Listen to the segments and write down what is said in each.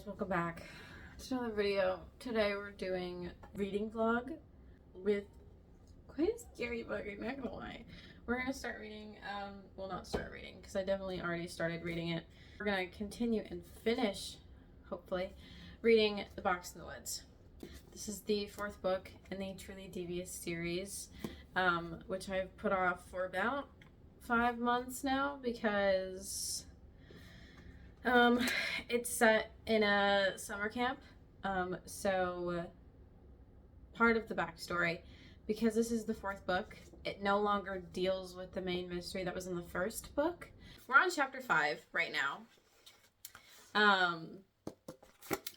welcome back to another video. Today we're doing reading vlog with quite a scary book, I'm not gonna lie. We're gonna start reading, well, not start reading because I definitely already started reading it. We're gonna continue and finish, hopefully, reading The Box in the Woods. This is the fourth book in the Truly Devious series, which I've put off for about 5 months now because it's set in a summer camp. So part of the backstory, because this is the fourth book, it no longer deals with the main mystery that was in the first book. We're on chapter 5 right now.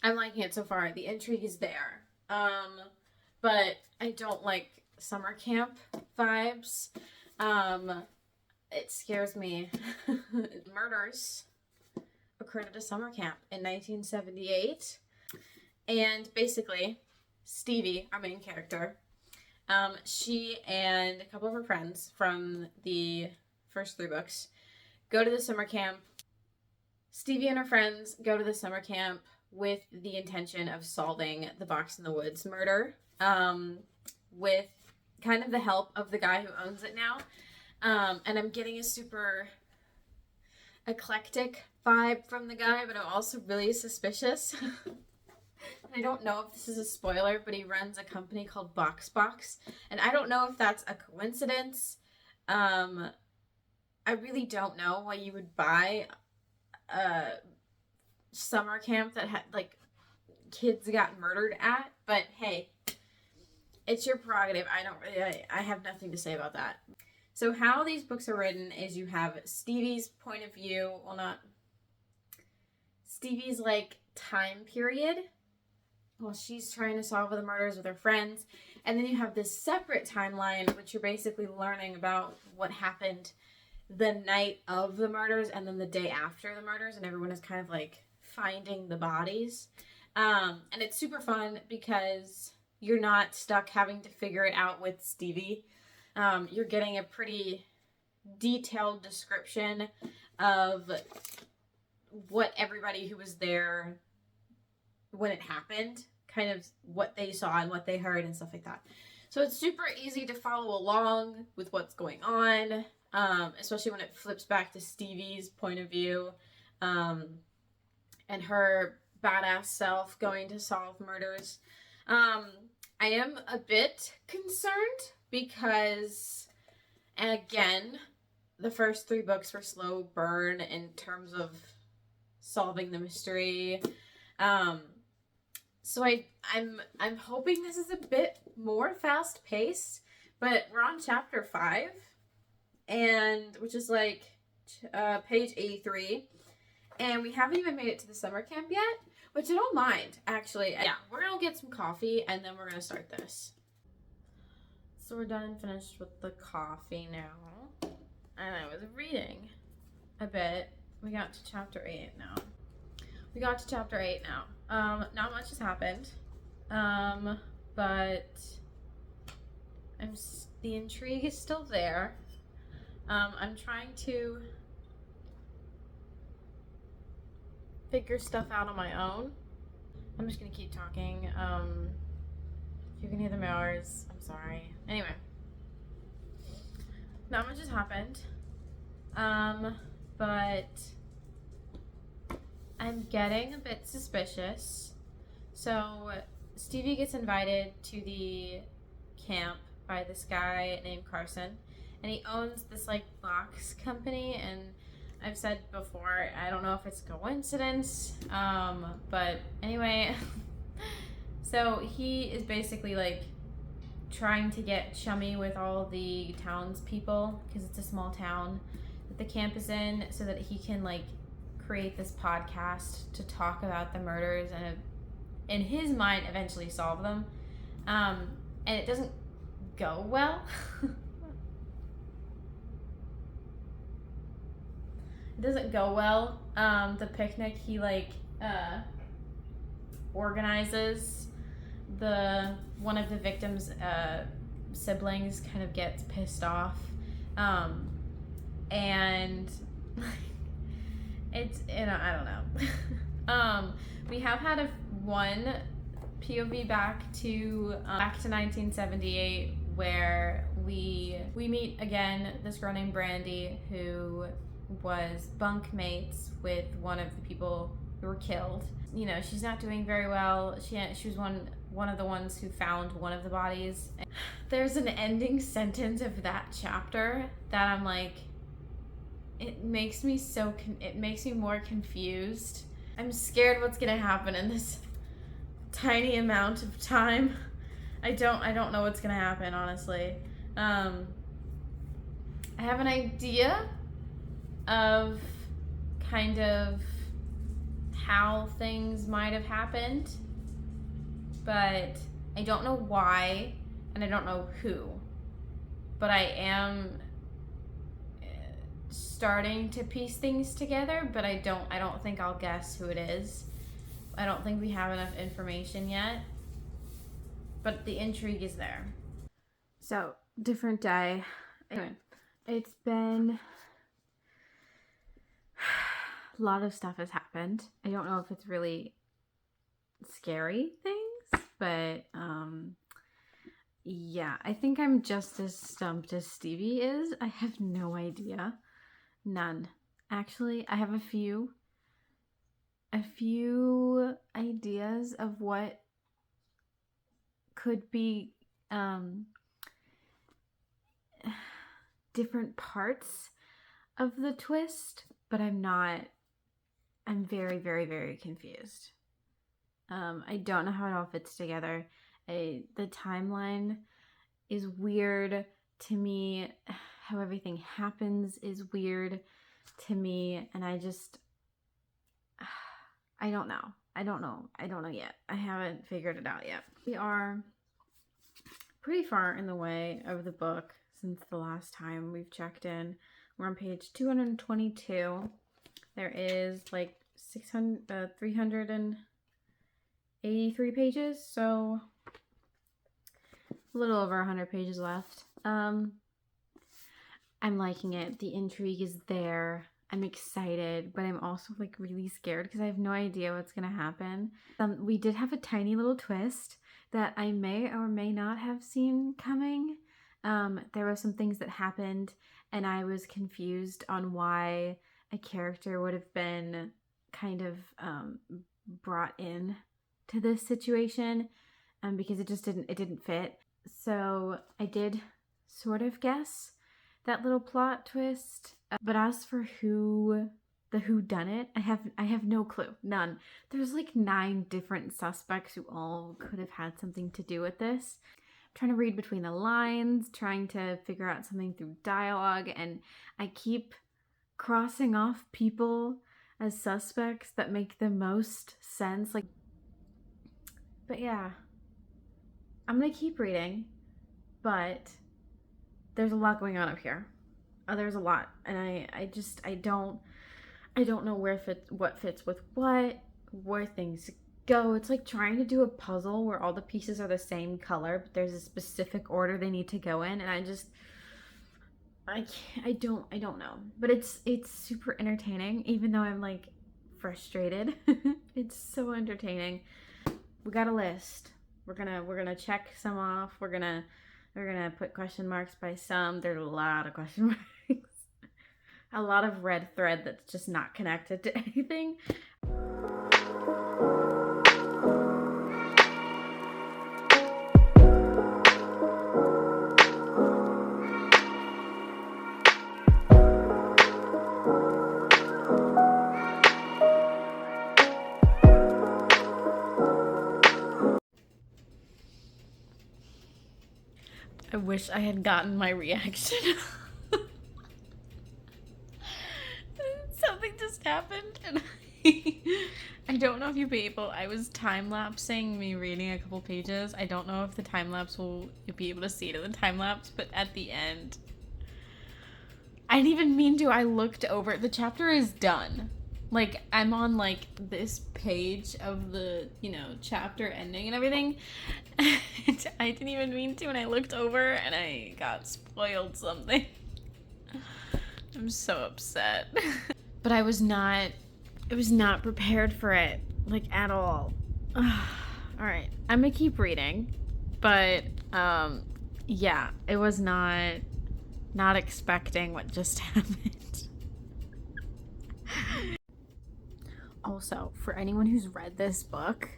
I'm liking it so far. The intrigue is there. But I don't like summer camp vibes. It scares me. Murders occurred at a summer camp in 1978. And basically, Stevie, our main character, she and a couple of her friends from the first 3 books go to the summer camp. Stevie and her friends go to the summer camp with the intention of solving the Box in the Woods murder, with kind of the help of the guy who owns it now. And I'm getting a super eclectic vibe from the guy, but I'm also really suspicious. I don't know if this is a spoiler, but he runs a company called Box, and I don't know if that's a coincidence. I really don't know why you would buy a summer camp that had, like, kids got murdered at, but hey, it's your prerogative. I have nothing to say about that. So how these books are written is you have Stevie's point of view, well, not Stevie's, like, time period while she's trying to solve the murders with her friends, and then you have this separate timeline which you're basically learning about what happened the night of the murders and then the day after the murders, and everyone is kind of like finding the bodies. And it's super fun because you're not stuck having to figure it out with Stevie. You're getting a pretty detailed description of what everybody who was there when it happened, kind of what they saw and what they heard and stuff like that. So it's super easy to follow along with what's going on, especially when it flips back to Stevie's point of view, and her badass self going to solve murders. I am a bit concerned because, and again, the first 3 books were slow burn in terms of solving the mystery. So I'm hoping this is a bit more fast paced, but we're on chapter 5, and which is like page 83, and we haven't even made it to the summer camp yet, which I don't mind, actually. Yeah, we're gonna get some coffee and then we're gonna start this. So we're done and finished with the coffee now, and I was reading a bit. We got to chapter 8 now. Not much has happened, but the intrigue is still there. I'm trying to figure stuff out on my own. I'm just gonna keep talking. If you can hear the mowers, I'm sorry. Anyway, not much has happened, but I'm getting a bit suspicious. So Stevie gets invited to the camp by this guy named Carson, and he owns this, like, box company, and I've said before, I don't know if it's a coincidence, but anyway, so he is basically, like, trying to get chummy with all the townspeople, because it's a small town that the camp is in, so that he can, like, create this podcast to talk about the murders and, in his mind, eventually solve them. And it doesn't go well. It doesn't go well. The picnic he, like, organizes, one of the victims' siblings kind of gets pissed off, and it's, I don't know. We have had one POV back to 1978, where we meet again this girl named Brandy, who was bunk mates with one of the people who were killed. You know, she's not doing very well. She was one of the ones who found one of the bodies. There's an ending sentence of that chapter that I'm like, it makes me more confused. I'm scared what's gonna happen in this tiny amount of time. I don't know what's gonna happen, honestly. I have an idea of kind of how things might have happened, but I don't know why, and I don't know who. But I am starting to piece things together, but I don't think I'll guess who it is. I don't think we have enough information yet, but the intrigue is there. So, different day. Anyway, it's been a lot of stuff has happened. I don't know if it's really scary things, but yeah, I think I'm just as stumped as Stevie is. I have no idea. None. Actually, I have a few ideas of what could be different parts of the twist, but I'm very, very, very confused. I don't know how it all fits together. The timeline is weird to me. How everything happens is weird to me, and I don't know yet. I haven't figured it out yet. We are pretty far in the way of the book since the last time we've checked in. We're on page 222. There is like 383 pages, so a little over 100 pages left. I'm liking it. The intrigue is there. I'm excited, but I'm also like really scared because I have no idea what's gonna happen. We did have a tiny little twist that I may or may not have seen coming. There were some things that happened, and I was confused on why a character would have been kind of brought in to this situation, because it didn't fit. So I did sort of guess that little plot twist, but as for the whodunit, I have no clue. None. There's like 9 different suspects who all could have had something to do with this. I'm trying to read between the lines, trying to figure out something through dialogue, and I keep crossing off people as suspects that make the most sense. But yeah, I'm gonna keep reading, but there's a lot going on up here. There's a lot, and I don't know what fits with where things go. It's like trying to do a puzzle where all the pieces are the same color, but there's a specific order they need to go in, and I don't know. But it's super entertaining, even though I'm like frustrated. It's so entertaining. We got a list. We're gonna check some off. We're gonna put question marks by some. There's a lot of question marks. A lot of red thread that's just not connected to anything. I wish I had gotten my reaction. Something just happened, and I don't know if you'll be able. I was time-lapsing me reading a couple pages. I don't know if the time-lapse you'll be able to see it in the time-lapse, but at the end, I didn't even mean to. I looked over. The chapter is done. Like, I'm on, like, this page of the, chapter ending and everything. I didn't even mean to, and I looked over, and I got spoiled something. I'm so upset. But I was not I was not prepared for it, like, at all. All right, I'm gonna keep reading, but yeah, it was not expecting what just happened. Also, for anyone who's read this book,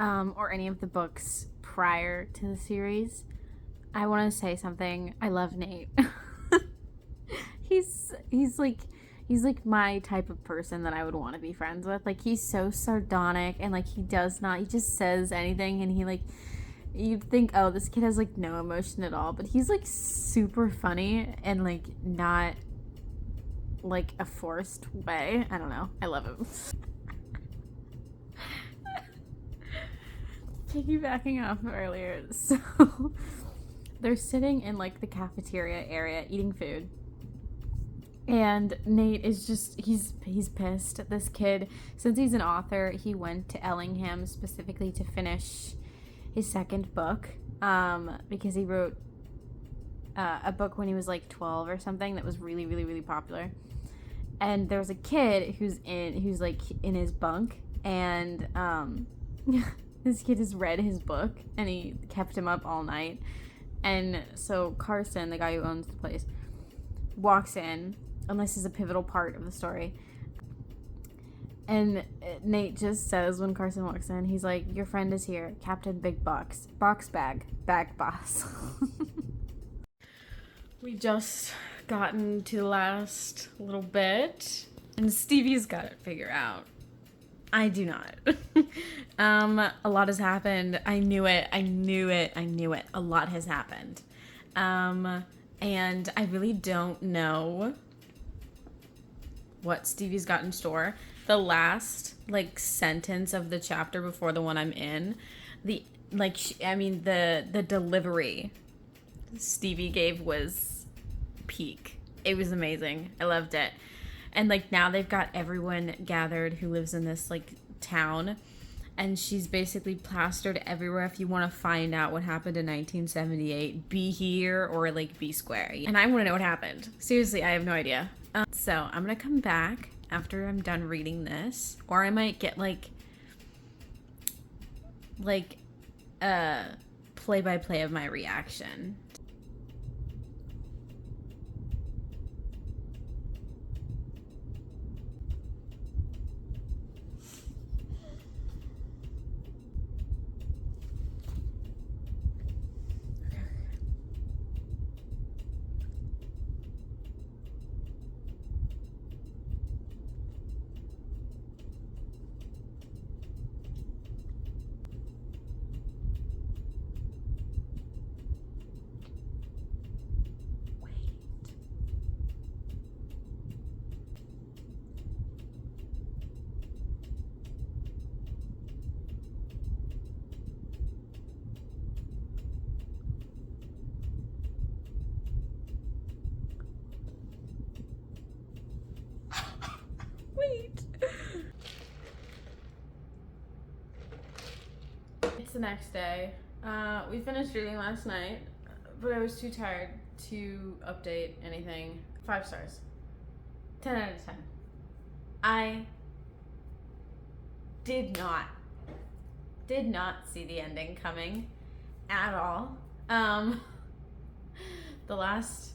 or any of the books prior to the series, I want to say something. I love Nate. he's like my type of person that I would want to be friends with. Like, he's so sardonic, and like he just says anything, and he like, you'd think, oh, this kid has like no emotion at all, but he's like super funny and like not like a forced way. I don't know. I love him. Piggybacking off of earlier, so they're sitting in like the cafeteria area eating food, and Nate is just he's pissed. This kid, since he's an author, he went to Ellingham specifically to finish his second book, because he wrote a book when he was like 12 or something that was really, really, really popular. And there's a kid who's like in his bunk, and this kid has read his book, and he kept him up all night. And so Carson, the guy who owns the place, walks in, and this is a pivotal part of the story. And Nate just says, when Carson walks in, he's like, "Your friend is here, Captain Big Box. Box bag boss." We just gotten to the last little bit, and Stevie's got it figured out. I do not. A lot has happened. I knew it. A lot has happened. And I really don't know what Stevie's got in store. The last, like, sentence of the chapter before the one I'm in, the delivery Stevie gave was peak. It was amazing. I loved it. And, like, now they've got everyone gathered who lives in this, like, town. And she's basically plastered everywhere. If you want to find out what happened in 1978, be here or, like, be square. And I want to know what happened. Seriously, I have no idea. So I'm going to come back after I'm done reading this. Or I might get, like play-by-play of my reaction. It's the next day. We finished reading last night, but I was too tired to update anything. 5 stars. 10 out of 10. I did not see the ending coming at all. The last,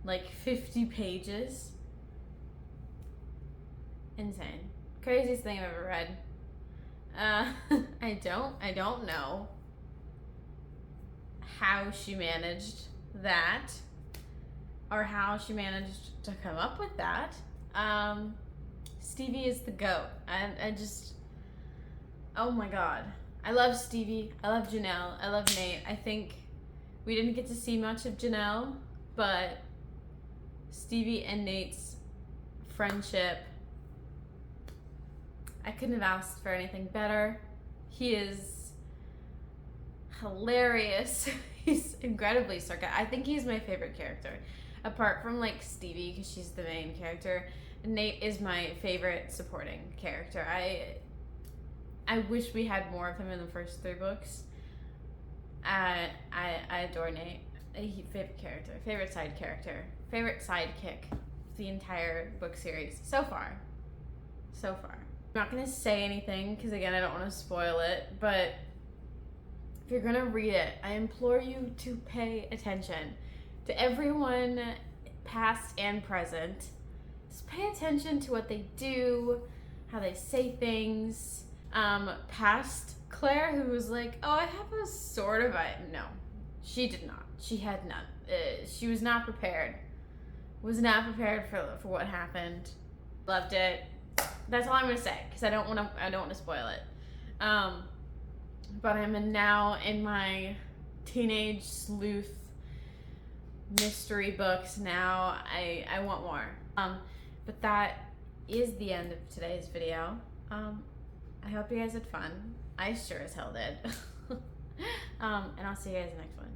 like, 50 pages. Insane. Craziest thing I've ever read. I don't know how she managed that, or how she managed to come up with that. Stevie is the GOAT. I just, oh my god. I love Stevie. I love Janelle. I love Nate. I think we didn't get to see much of Janelle, but Stevie and Nate's friendship, I couldn't have asked for anything better. He is hilarious. He's incredibly sarcastic. I think he's my favorite character. Apart from, like, Stevie, because she's the main character, Nate is my favorite supporting character. I wish we had more of him in the first 3 books. I adore Nate. Favorite character. Favorite side character. Favorite sidekick. The entire book series. So far. I'm not gonna say anything because again I don't want to spoil it, but if you're gonna read it, I implore you to pay attention to everyone, past and present. Just pay attention to what they do, how they say things. Past Claire, who was like, oh, I have a sort of, no, she did not. She had none. She was not prepared. Was not prepared for what happened. Loved it. That's all I'm gonna say because I don't want to spoil it. But I'm now in my teenage sleuth mystery books now. I want more. But that is the end of today's video. I hope you guys had fun. I sure as hell did. And I'll see you guys next one.